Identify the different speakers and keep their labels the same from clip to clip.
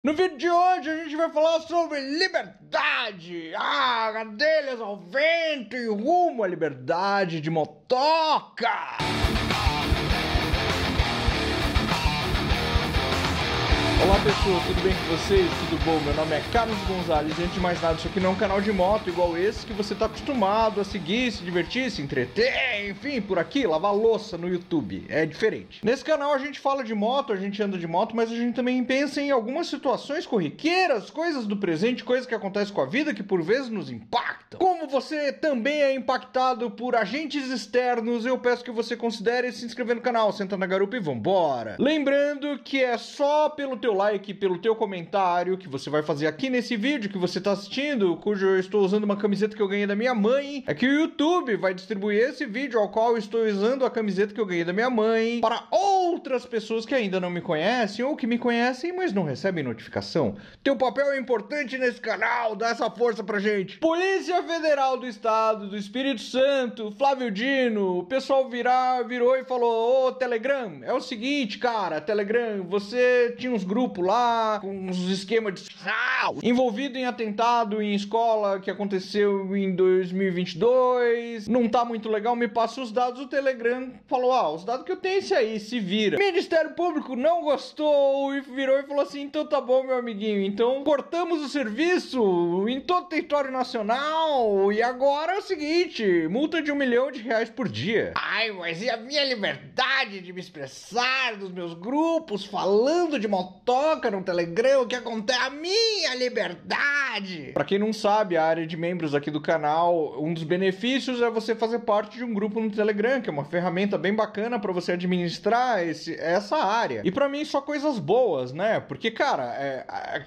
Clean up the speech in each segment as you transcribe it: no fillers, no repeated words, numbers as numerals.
Speaker 1: No vídeo de hoje a gente vai falar sobre liberdade, gadelhas ao vento e rumo à liberdade de motoca. Olá pessoal, tudo bem com vocês? Tudo bom? Meu nome é Carlos Gonzalez e antes de mais nada, isso aqui não é um canal de moto igual esse que você está acostumado a seguir, se divertir, se entreter, enfim, por aqui, lavar louça no YouTube, é diferente. Nesse canal a gente fala de moto, a gente anda de moto, mas a gente também pensa em algumas situações corriqueiras, coisas do presente, coisas que acontecem com a vida que por vezes nos impactam. Como você também é impactado por agentes externos, eu peço que você considere se inscrever no canal, senta na garupa e vambora. Lembrando que é só pelo teu like, pelo teu comentário que você vai fazer aqui nesse vídeo que você está assistindo, cujo eu estou usando uma camiseta que eu ganhei da minha mãe, é que o YouTube vai distribuir esse vídeo ao qual eu estou usando a camiseta que eu ganhei da minha mãe para outras pessoas que ainda não me conhecem ou que me conhecem, mas não recebem notificação. Teu papel é importante nesse canal, dá essa força pra gente. Polícia Federal do Estado do Espírito Santo, Flávio Dino, o pessoal virou e falou: ô Telegram, é o seguinte, cara, Telegram, você tinha uns grupos lá, com uns esquemas de envolvido em atentado em escola que aconteceu em 2022, não tá muito legal, me passa os dados. O Telegram falou: os dados que eu tenho é esse aí, se vira. Ministério Público não gostou e virou e falou assim: então tá bom, meu amiguinho, então cortamos o serviço em todo o território nacional e agora é o seguinte, multa de R$1 milhão por dia. Ai, mas e a minha liberdade de me expressar dos meus grupos falando de motoca no Telegram, o que acontece? A minha liberdade! Pra quem não sabe, a área de membros aqui do canal, um dos benefícios é você fazer parte de um grupo no Telegram, que é uma ferramenta bem bacana pra você administrar essa área. E pra mim só coisas boas, né? Porque, cara,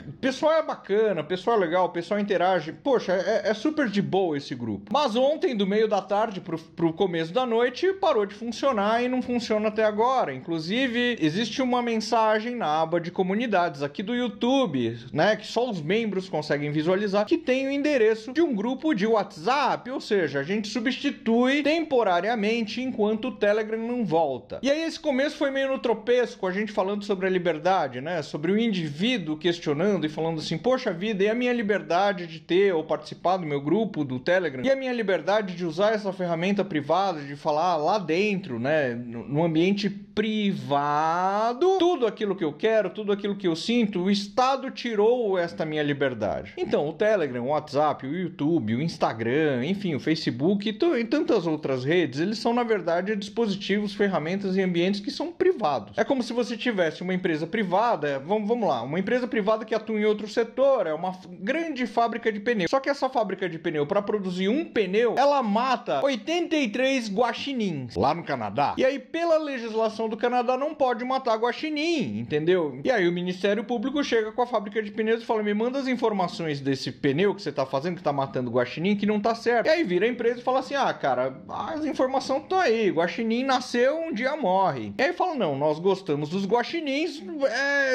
Speaker 1: o pessoal é bacana, o pessoal é legal, o pessoal interage. Poxa, é super de boa esse grupo. Mas ontem, do meio da tarde pro começo da noite, parou de funcionar e não funciona até agora. Inclusive, existe uma mensagem na aba de comunidades aqui do YouTube, né, que só os membros conseguem visualizar, que tem o endereço de um grupo de WhatsApp, ou seja, a gente substitui temporariamente enquanto o Telegram não volta. E aí esse começo foi meio no tropeço, com a gente falando sobre a liberdade, né, sobre o indivíduo questionando e falando assim: poxa vida, e a minha liberdade de ter ou participar do meu grupo do Telegram? E a minha liberdade de usar essa ferramenta privada, de falar lá dentro, né, no ambiente privado, tudo aquilo que eu quero, tudo aquilo que eu sinto, o Estado tirou esta minha liberdade. Então, o Telegram, o WhatsApp, o YouTube, o Instagram, enfim, o Facebook e tantas outras redes, eles são, na verdade, dispositivos, ferramentas e ambientes que são privados. É como se você tivesse uma empresa privada, vamos lá, uma empresa privada que atua em outro setor, é uma grande fábrica de pneu. Só que essa fábrica de pneu, para produzir um pneu, ela mata 83 guaxinins lá no Canadá. E aí, pela legislação do Canadá, não pode matar guaxinim, entendeu? E aí o Ministério Público chega com a fábrica de pneus e fala: me manda as informações desse pneu que você tá fazendo, que tá matando guaxinim, que não tá certo. E aí vira a empresa e fala assim: cara, as informações estão aí, guaxinim nasceu, um dia morre. E aí fala: não, nós gostamos dos guaxinins,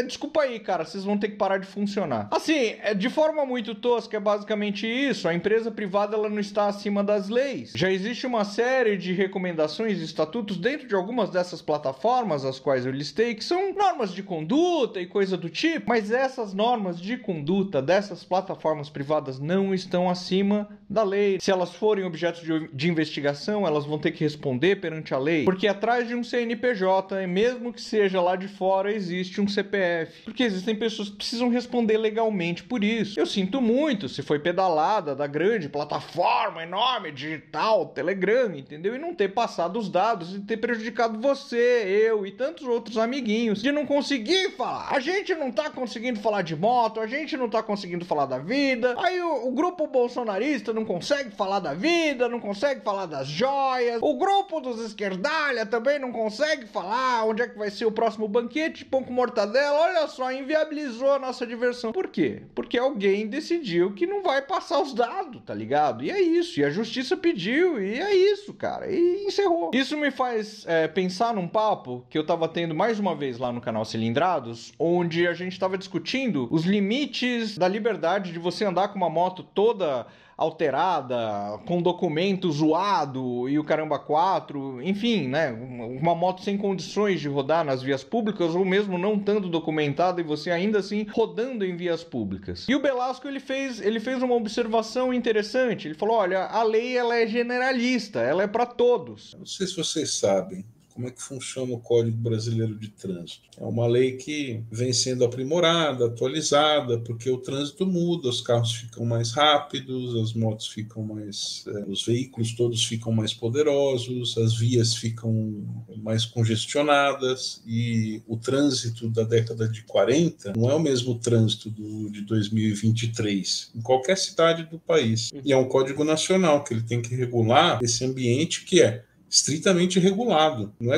Speaker 1: desculpa aí, cara, vocês vão ter que parar de funcionar. Assim, de forma muito tosca, é basicamente isso. A empresa privada, ela não está acima das leis. Já existe uma série de recomendações e estatutos dentro de algumas dessas plataformas, as quais eu listei, que são normas de conduta e coisa do tipo, mas essas normas de conduta dessas plataformas privadas não estão acima da lei. Se elas forem objeto de investigação, elas vão ter que responder perante a lei, porque atrás de um CNPJ, mesmo que seja lá de fora, existe um CPF, porque existem pessoas que precisam responder legalmente por isso. Eu sinto muito se foi pedalada da grande plataforma enorme digital, Telegram, entendeu? E não ter passado os dados e ter prejudicado você, eu e tantos outros amiguinhos, de não conseguir falar. A gente não tá conseguindo falar de moto, a gente não tá conseguindo falar da vida. Aí o grupo bolsonarista não consegue falar da vida, não consegue falar das joias. O grupo dos esquerdalha também não consegue falar onde é que vai ser o próximo banquete de pão com mortadela. Olha só, inviabilizou a nossa diversão. Por quê? Porque alguém decidiu que não vai passar os dados, tá ligado? E é isso. E a justiça pediu, e é isso, cara. E encerrou. Isso me faz pensar num papo que eu tava tendo mais uma vez lá no canal Cilindrados, onde a gente tava discutindo os limites da liberdade de você andar com uma moto toda alterada, com documento zoado e o caramba 4, enfim, né? Uma moto sem condições de rodar nas vias públicas ou mesmo não estando documentada e você ainda assim rodando em vias públicas. E o Belasco ele fez uma observação interessante. Ele falou: olha, a lei ela é generalista, ela é para todos.
Speaker 2: Não sei se vocês sabem como é que funciona o Código Brasileiro de Trânsito. É uma lei que vem sendo aprimorada, atualizada, porque o trânsito muda, os carros ficam mais rápidos, as motos ficam mais... os veículos todos ficam mais poderosos, as vias ficam mais congestionadas e o trânsito da década de 40 não é o mesmo trânsito de 2023, em qualquer cidade do país. E é um código nacional que ele tem que regular esse ambiente que é estritamente regulado. Não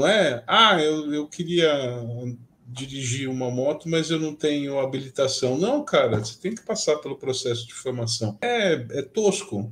Speaker 2: é eu queria dirigir uma moto, mas eu não tenho habilitação. Não, cara, você tem que passar pelo processo de formação. É tosco?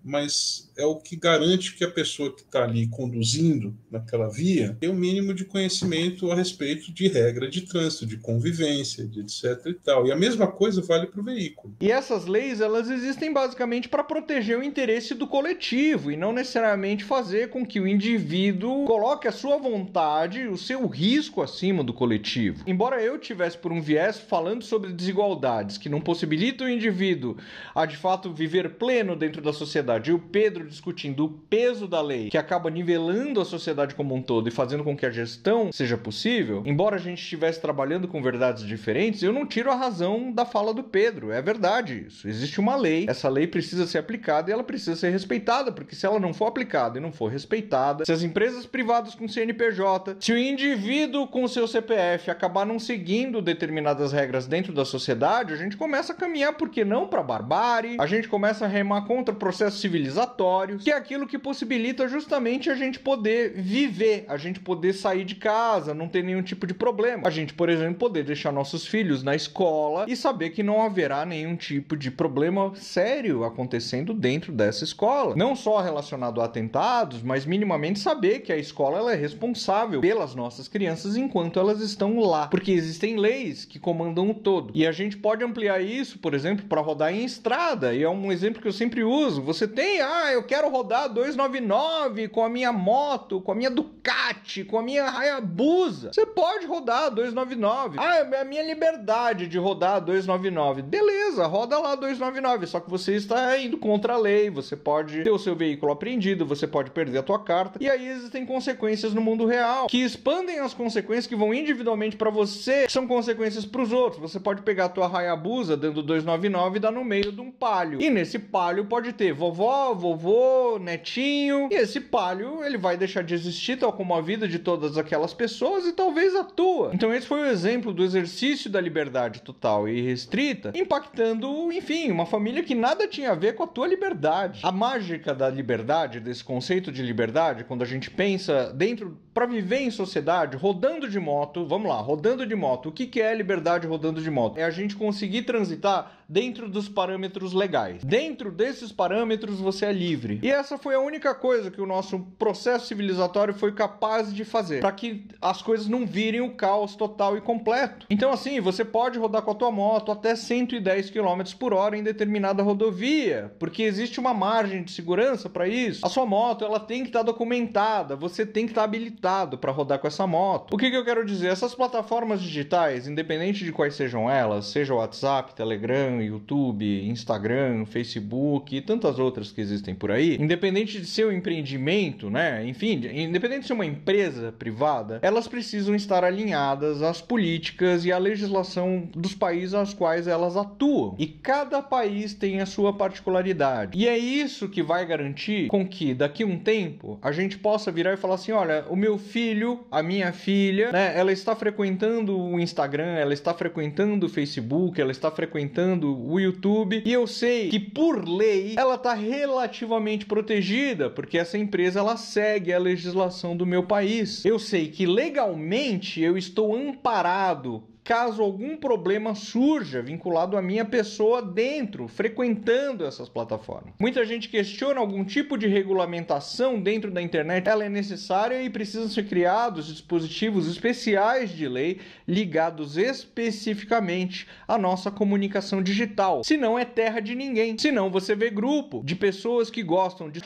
Speaker 2: Mas é o que garante que a pessoa que está ali conduzindo naquela via tem o mínimo de conhecimento a respeito de regra de trânsito, de convivência, de etc e tal. E a mesma coisa vale para o veículo.
Speaker 1: E essas leis, elas existem basicamente para proteger o interesse do coletivo e não necessariamente fazer com que o indivíduo coloque a sua vontade, o seu risco acima do coletivo. Embora eu tivesse por um viés falando sobre desigualdades que não possibilitam o indivíduo a de fato viver pleno dentro da sociedade, e o Pedro discutindo o peso da lei que acaba nivelando a sociedade como um todo e fazendo com que a gestão seja possível, embora a gente estivesse trabalhando com verdades diferentes, eu não tiro a razão da fala do Pedro. É verdade isso. Existe uma lei, essa lei precisa ser aplicada e ela precisa ser respeitada, porque se ela não for aplicada e não for respeitada, se as empresas privadas com CNPJ, se o indivíduo com seu CPF acabar não seguindo determinadas regras dentro da sociedade, a gente começa a caminhar, por que não, para barbárie, a gente começa a remar contra processos civilizatórios, que é aquilo que possibilita justamente a gente poder viver, a gente poder sair de casa, não ter nenhum tipo de problema. A gente, por exemplo, poder deixar nossos filhos na escola e saber que não haverá nenhum tipo de problema sério acontecendo dentro dessa escola. Não só relacionado a atentados, mas minimamente saber que a escola ela é responsável pelas nossas crianças enquanto elas estão lá. Porque existem leis que comandam o todo. E a gente pode ampliar isso, por exemplo, para rodar em estrada. E é um exemplo que eu sempre uso. Você tem, eu quero rodar 299 com a minha moto, com a minha Ducati, com a minha Hayabusa. Você pode rodar 299. É a minha liberdade de rodar 299. Beleza, roda lá 299. Só que você está indo contra a lei. Você pode ter o seu veículo apreendido, você pode perder a tua carta. E aí existem consequências no mundo real que expandem as consequências que vão individualmente para você, que são consequências para os outros. Você pode pegar a tua Hayabusa dando 299 e dar no meio de um palio. E nesse palio pode ter vovó, vovô, netinho. E esse palio, ele vai deixar de existir, tal como a vida de todas aquelas pessoas e talvez a tua. Então esse foi o exemplo do exercício da liberdade total e restrita, impactando, enfim, uma família que nada tinha a ver com a tua liberdade. A mágica da liberdade, desse conceito de liberdade, quando a gente pensa dentro, para viver em sociedade, rodando de moto, vamos lá, rodando de moto. O que é liberdade rodando de moto? É a gente conseguir transitar dentro dos parâmetros legais. Dentro desses parâmetros você é livre. E essa foi a única coisa que o nosso processo civilizatório foi capaz de fazer, para que as coisas não virem o caos total e completo. Então assim, você pode rodar com a tua moto até 110 km por hora em determinada rodovia, porque existe uma margem de segurança para isso. A sua moto, ela tem que estar documentada, você tem que estar habilitado para rodar com essa moto. O que eu quero dizer? Essas plataformas digitais, independente de quais sejam elas, seja o WhatsApp, Telegram, YouTube, Instagram, Facebook e tantas outras que existem por aí, independente de ser um empreendimento, né? Enfim, independente de ser uma empresa privada, elas precisam estar alinhadas às políticas e à legislação dos países aos quais elas atuam. E cada país tem a sua particularidade. E é isso que vai garantir com que daqui a um tempo a gente possa virar e falar assim: olha, o meu filho, a minha filha, né, ela está frequentando o Instagram, ela está frequentando o Facebook, ela está frequentando o YouTube, e eu sei que por lei ela está relativamente protegida, porque essa empresa ela segue a legislação do meu país. Eu sei que legalmente eu estou amparado caso algum problema surja vinculado à minha pessoa dentro, frequentando essas plataformas. Muita gente questiona algum tipo de regulamentação dentro da internet. Ela é necessária e precisam ser criados dispositivos especiais de lei ligados especificamente à nossa comunicação digital. Senão é terra de ninguém. Senão você vê grupo de pessoas que gostam de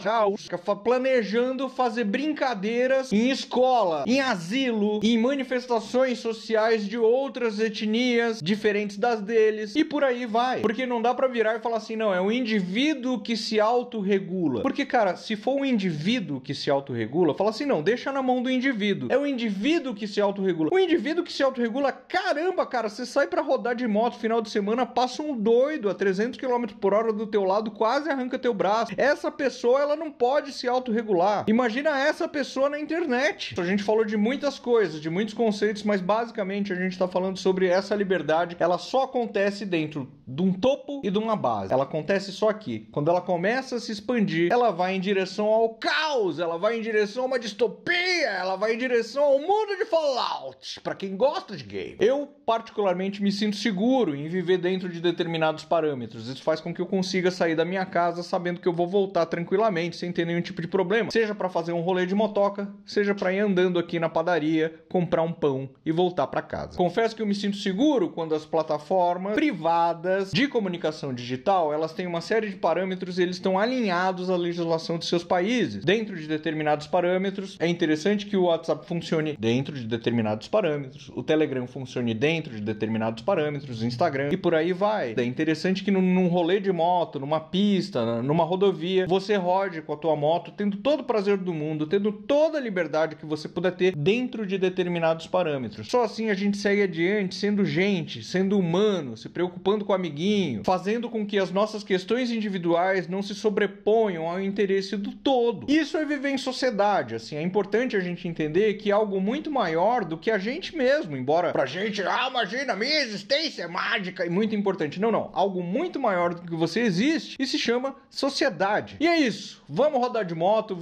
Speaker 1: planejando fazer brincadeiras em escola, em asilo, em manifestações sociais de outras etnias diferentes das deles e por aí vai. Porque não dá pra virar e falar assim, não, é o indivíduo que se autorregula. Porque, cara, se for um indivíduo que se autorregula, fala assim, não, deixa na mão do indivíduo. É o indivíduo que se autorregula. O indivíduo que se autorregula, caramba, cara, você sai pra rodar de moto final de semana, passa um doido a 300 km por hora do teu lado, quase arranca teu braço. Essa pessoa, ela não pode se autorregular. Imagina essa pessoa na internet. A gente falou de muitas coisas, de muitos conceitos, mas basicamente a gente tá falando sobre essa liberdade. Ela só acontece dentro de um topo e de uma base. Ela acontece só aqui. Quando ela começa a se expandir, ela vai em direção ao caos, ela vai em direção a uma distopia, ela vai em direção ao mundo de Fallout, pra quem gosta de game. Eu, particularmente, me sinto seguro em viver dentro de determinados parâmetros. Isso faz com que eu consiga sair da minha casa sabendo que eu vou voltar tranquilamente, sem ter nenhum tipo de problema. Seja pra fazer um rolê de motoca, seja pra ir andando aqui na padaria, comprar um pão e voltar pra casa. Confesso que eu me sinto seguro quando as plataformas privadas de comunicação digital, elas têm uma série de parâmetros e eles estão alinhados à legislação de seus países. Dentro de determinados parâmetros, é interessante que o WhatsApp funcione dentro de determinados parâmetros, o Telegram funcione dentro de determinados parâmetros, o Instagram e por aí vai. É interessante que num rolê de moto, numa pista, numa rodovia, você rode com a tua moto, tendo todo o prazer do mundo, tendo toda a liberdade que você puder ter dentro de determinados parâmetros. Só assim a gente segue adiante, sendo gente, sendo humano, se preocupando com o amiguinho, fazendo com que as nossas questões individuais não se sobreponham ao interesse do todo. Isso é viver em sociedade, assim, é importante a gente entender que é algo muito maior do que a gente mesmo, embora pra gente, imagina, a minha existência é mágica e muito importante. Não, algo muito maior do que você existe e se chama sociedade. E é isso, vamos rodar de moto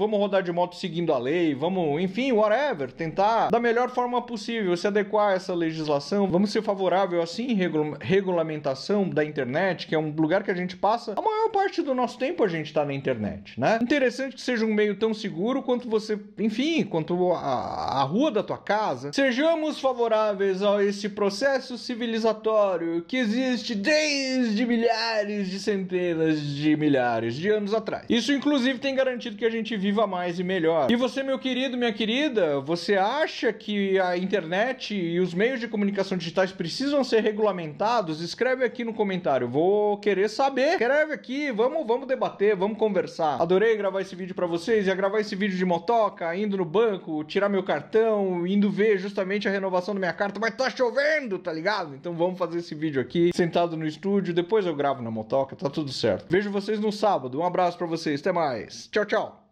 Speaker 1: seguindo a lei, vamos, enfim, whatever, tentar da melhor forma possível se adequar a essa legislação, vamos ser favorável assim, regulamentação da internet, que é um lugar que a gente passa a maior parte do nosso tempo a gente tá na internet, né? Interessante que seja um meio tão seguro quanto você, enfim, quanto a rua da tua casa. Sejamos favoráveis a esse processo civilizatório que existe desde milhares de centenas de milhares de anos atrás. Isso, inclusive, tem garantido que a gente viva mais e melhor. E você, meu querido, minha querida, você acha que a internet e os meios de comunicação digitais precisam ser regulamentados? Escreve aqui no comentário, vou querer saber. Escreve aqui, vamos debater, vamos conversar. Adorei gravar esse vídeo pra vocês, ia gravar esse vídeo de motoca, indo no banco, tirar meu cartão, indo ver justamente a renovação da minha carta, mas tá chovendo, tá ligado? Então vamos fazer esse vídeo aqui, sentado no estúdio, depois eu gravo na motoca, tá tudo certo. Vejo vocês no sábado, um abraço pra vocês, até mais. Tchau, tchau.